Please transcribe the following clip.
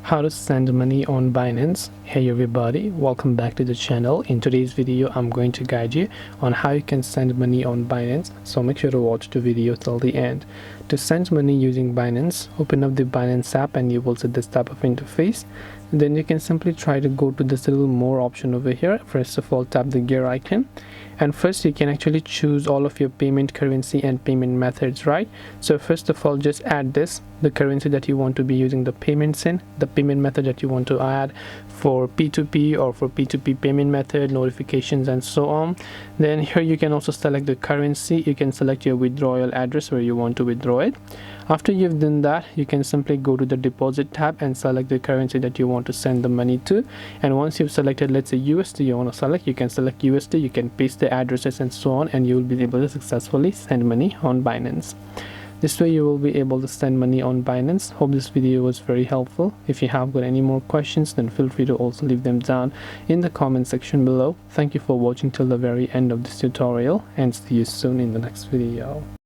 How to send money on Binance. Hey everybody, welcome back to the channel. In today's video I'm going to guide you on how you can send money on Binance, so make sure to watch the video till the end. To send money using Binance, open up the Binance app and you will see this type of interface. And then you can simply try to go to this little more option over here. First of all, tap the gear icon, and first you can actually choose all of your payment currency and payment methods, right? So first of all, just add the currency that you want to be using the payments in, the payment method that you want to add for P2P or for P2P payment method, notifications and so on. Then here you can also select the currency. You can select your withdrawal address where you want to withdraw it. After you've done that, you can simply go to the deposit tab and select the currency that you want to send the money to. And once you've selected, let's say USD you want to select, you can select USD, you can paste the addresses and so on, and you will be able to successfully send money on Binance. This way you will be able to send money on Binance. Hope this video was very helpful. If you have got any more questions, then feel free to also leave them down in the comment section below. Thank you for watching till the very end of this tutorial, and see you soon in the next video.